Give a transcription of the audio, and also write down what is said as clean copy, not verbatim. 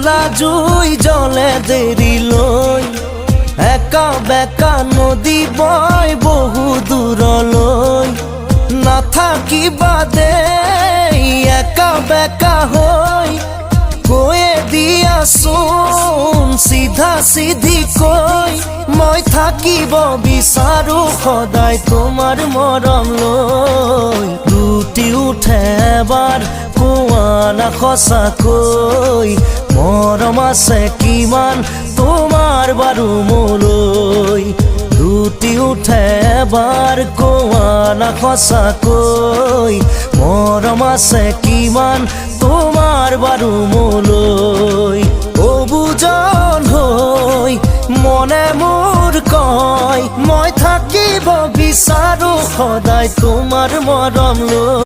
জ্বলা জুই জলে দেৰি লৈ একা বেকা নদী বয় বহু দূৰলৈ নাথাকিবা দেই একা বেকা হৈ কৈয়ে দিয়াচোন চিধা চিধি কৈ মই থাকিব বিচাৰো সদায় তোমাৰ মৰম লৈ লুটি উঠে এবাৰ কোৱা না সঁচাকৈ মৰম আছে কিমান তোমাৰ বাৰু মোলৈ লুটি উঠে এবাৰ কোৱা না সঁচাকৈ মৰম আছে কিমান তোমাৰ বাৰু মোলৈ অবুজন হৈ মনে মোৰ কয় মই থাকিব বিচাৰো সদায় তোমাৰ মৰম লৈ।